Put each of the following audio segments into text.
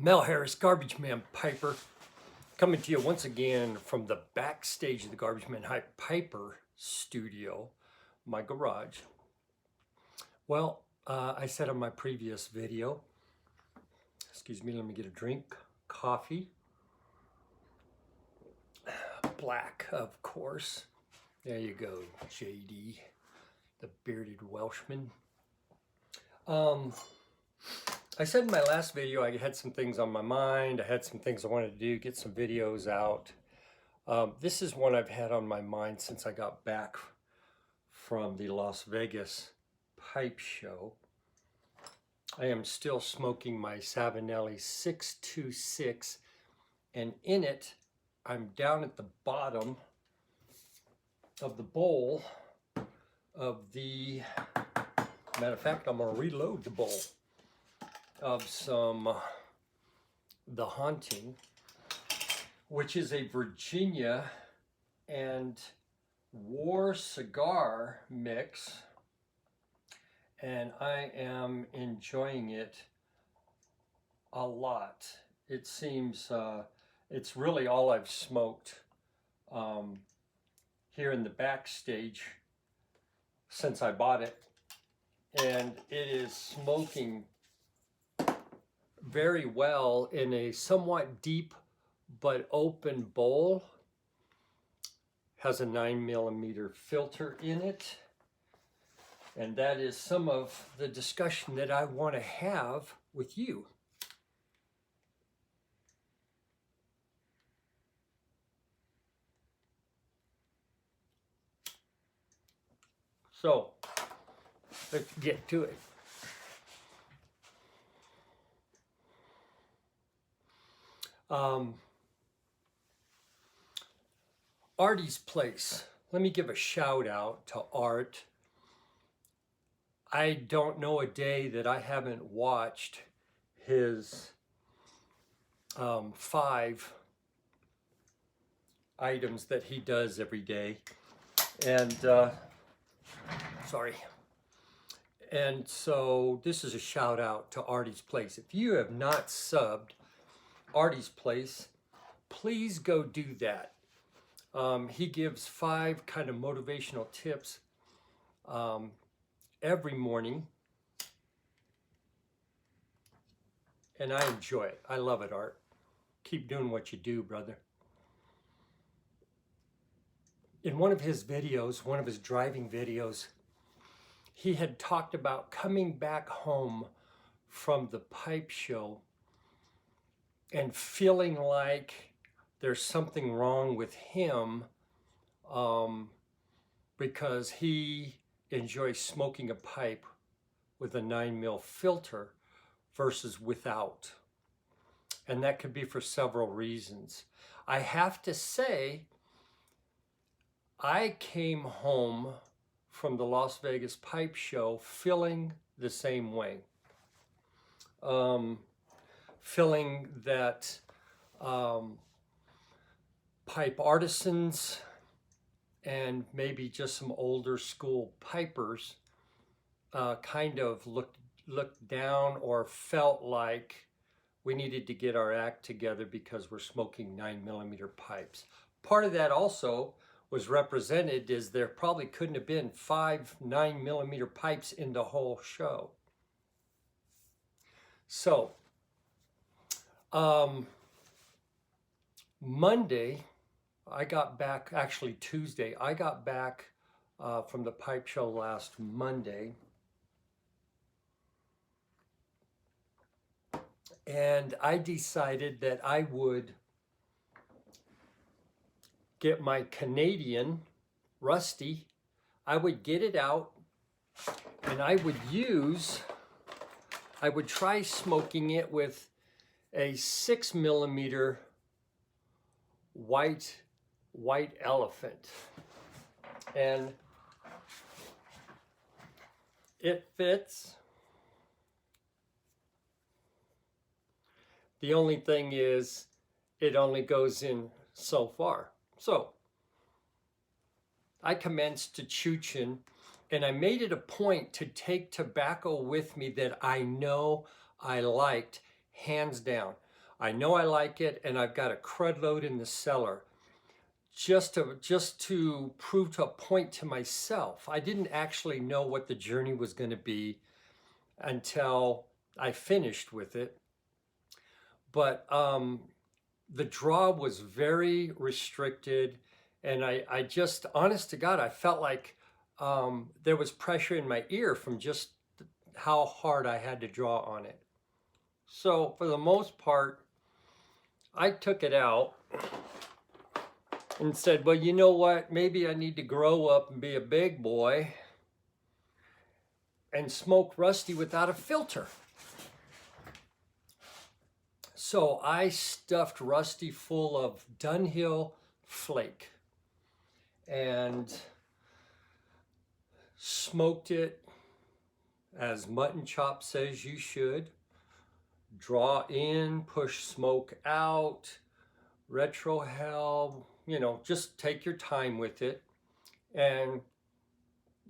Mel Harris, Garbagemanpipe, coming to you once again from the backstage of the Garbagemanpipe studio, my garage. Well, I said on my previous video, excuse me, let me get a drink, coffee, black, of course. There you go, JD, the bearded Welshman. I said in my last video I had some things on my mind. I had some things I wanted to do, get some videos out. This is one I've had on my mind since I got back from the Las Vegas pipe show. I am still smoking my Savinelli 626, and in it I'm down at the bottom of the bowl of the, matter of fact, I'm going to reload the bowl of some The Haunting, which is a Virginia and War cigar mix, and I am enjoying it a lot. It seems it's really all I've smoked here in the backstage since I bought it, and it is smoking very well in a somewhat deep but open bowl. Has a 9mm filter in it, and that is some of the discussion that I want to have with you. So let's get to it. Arties Place. Let me give a shout out to Art. I don't know a day that I haven't watched his 5 items that he does every day. And sorry. And so this is a shout out to Arties Place. If you have not subbed Arties Place, please go do that. He gives 5 kind of motivational tips every morning, and I enjoy it. I love it, Art. Keep doing what you do, brother. In one of his videos, one of his driving videos, he had talked about coming back home from the pipe show and feeling like there's something wrong with him because he enjoys smoking a pipe with a 9mm filter versus without. And that could be for several reasons. I have to say, I came home from the Las Vegas pipe show feeling the same way. Feeling that pipe artisans and maybe just some older school pipers kind of looked down or felt like we needed to get our act together because we're smoking 9mm pipes. Part of that also was represented is there probably couldn't have been 5 9mm pipes in the whole show. So Monday, I got back, actually Tuesday, I got back from the pipe show last Monday. And I decided that I would get my Canadian Rusty, I would get it out, and I would try smoking it with a 6mm white elephant, and it fits. The only thing is it only goes in so far. So I commenced to chooching, and I made it a point to take tobacco with me that I know I liked, hands down. I know I like it, and I've got a crud load in the cellar just to prove to a point to myself. I didn't actually know what the journey was going to be until I finished with it. But the draw was very restricted, and I just, honest to God, I felt like there was pressure in my ear from just how hard I had to draw on it. So for the most part, I took it out and said, well, you know what? Maybe I need to grow up and be a big boy and smoke Rusty without a filter. So I stuffed Rusty full of Dunhill Flake and smoked it as mutton chop says you should. Draw in, push smoke out, retro hell, you know, just take your time with it. And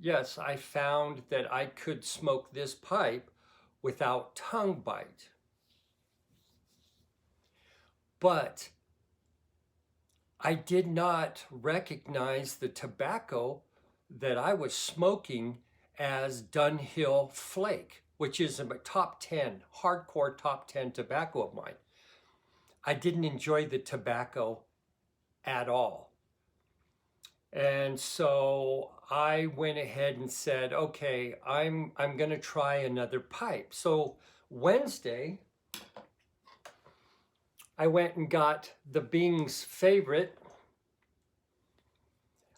yes, I found that I could smoke this pipe without tongue bite. But I did not recognize the tobacco that I was smoking as Dunhill Flake, which is a top 10, hardcore top 10 tobacco of mine. I didn't enjoy the tobacco at all. And so I went ahead and said, okay, I'm going to try another pipe. So Wednesday, I went and got the Bing's favorite.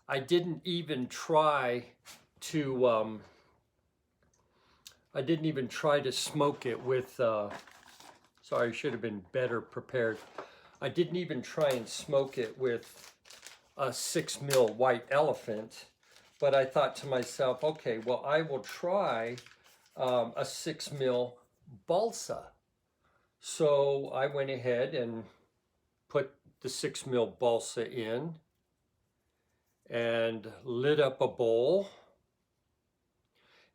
I didn't even try to smoke it with, sorry, I should have been better prepared. I didn't even try and smoke it with a 6 mil white elephant, but I thought to myself, okay, well, I will try a 6 mil balsa. So I went ahead and put the 6 mil balsa in and lit up a bowl.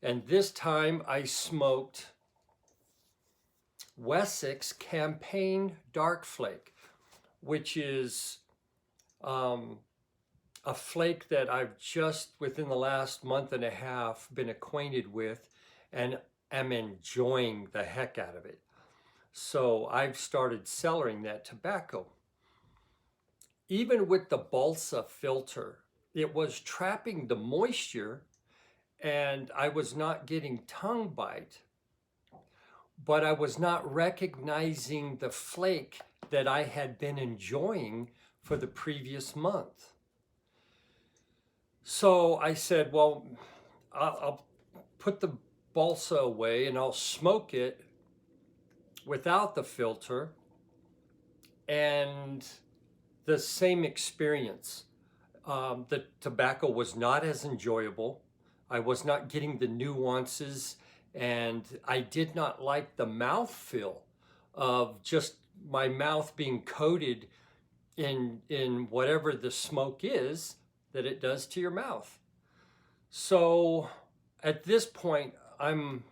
And this time I smoked Wessex Campaign Dark Flake, which is a flake that I've just within the last month and a half been acquainted with and am enjoying the heck out of it. So I've started cellaring that tobacco. Even with the balsa filter, it was trapping the moisture and I was not getting tongue bite, but I was not recognizing the flake that I had been enjoying for the previous month. So I said, well, I'll put the balsa away and I'll smoke it without the filter, and the same experience. The tobacco was not as enjoyable. I was not getting the nuances, and I did not like the mouthfeel of just my mouth being coated in whatever the smoke is that it does to your mouth. So at this point, I'm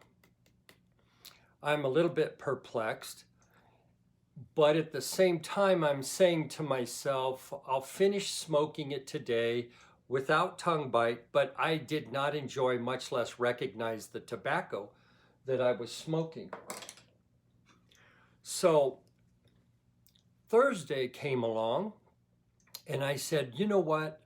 a little bit perplexed, but at the same time, I'm saying to myself, I'll finish smoking it today without tongue bite, but I did not enjoy, much less recognize the tobacco that I was smoking. So Thursday came along and I said, you know what?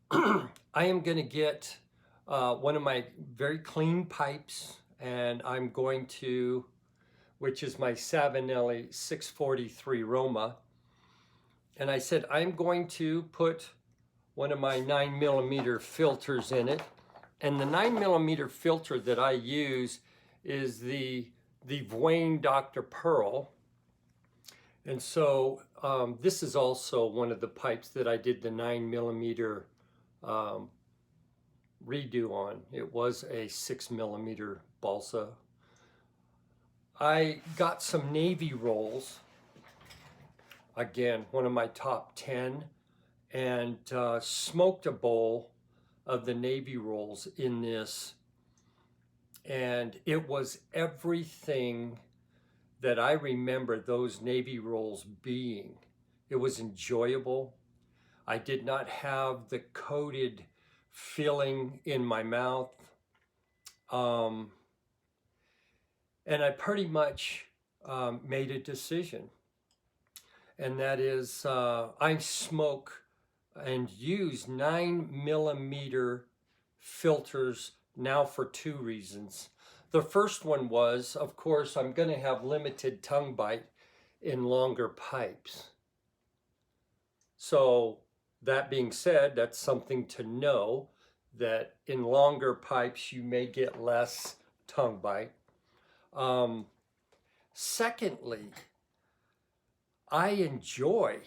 I am going to get one of my very clean pipes, and I'm going to, which is my Savinelli 643 Roma. And I said, I'm going to put one of my 9mm filters in it. And the 9mm filter that I use is the Vwain Dr Pearle. And so this is also one of the pipes that I did the 9mm redo on. It was a 6mm balsa. I got some navy rolls, again, one of my top 10, and smoked a bowl of the navy rolls in this, and it was everything that I remember those Navy rolls being. It was enjoyable. I did not have the coated feeling in my mouth. And I pretty much made a decision. And that is, I smoke and use 9mm filters now for two reasons. The first one was, of course, I'm going to have limited tongue bite in longer pipes. So that being said, that's something to know, that in longer pipes you may get less tongue bite. Secondly, I enjoy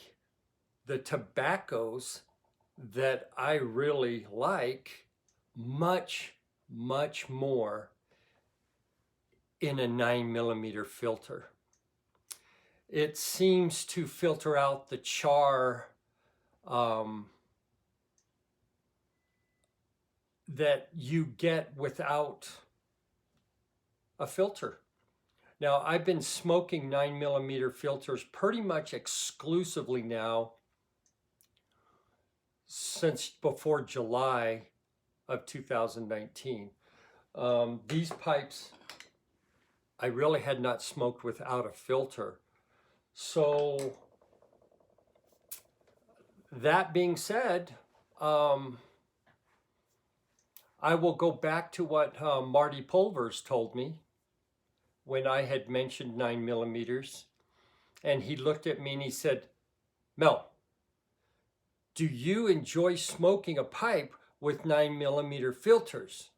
the tobaccos that I really like much, much more in a 9mm filter. It seems to filter out the char that you get without a filter. Now, I've been smoking 9mm filters pretty much exclusively now since before July of 2019. These pipes, I really had not smoked without a filter. So that being said, I will go back to what Marty Pulvers told me when I had mentioned 9mm. And he looked at me and he said, "Mel, do you enjoy smoking a pipe with 9mm filters?"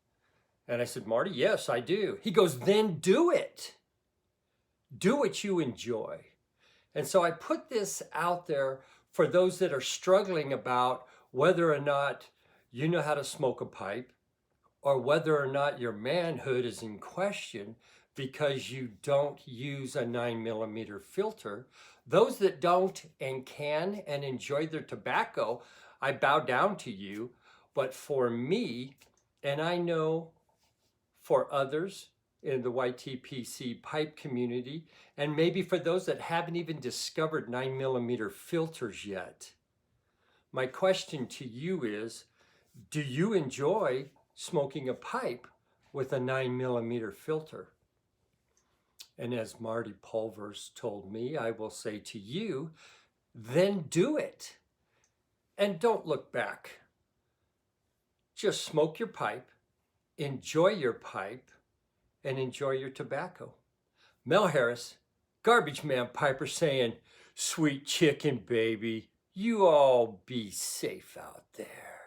And I said, "Marty, yes, I do." He goes, "Then do it. Do what you enjoy." And so I put this out there for those that are struggling about whether or not you know how to smoke a pipe, or whether or not your manhood is in question because you don't use a 9mm filter. Those that don't and can and enjoy their tobacco, I bow down to you. But for me, and I know for others in the YTPC pipe community, and maybe for those that haven't even discovered 9mm filters yet, my question to you is, do you enjoy smoking a pipe with a 9mm filter? And as Marty Pulvers told me, I will say to you, then do it. And don't look back. Just smoke your pipe, enjoy your pipe, and enjoy your tobacco. Mel Harris, Garbagemanpipe, saying, "Sweet chicken baby, you all be safe out there."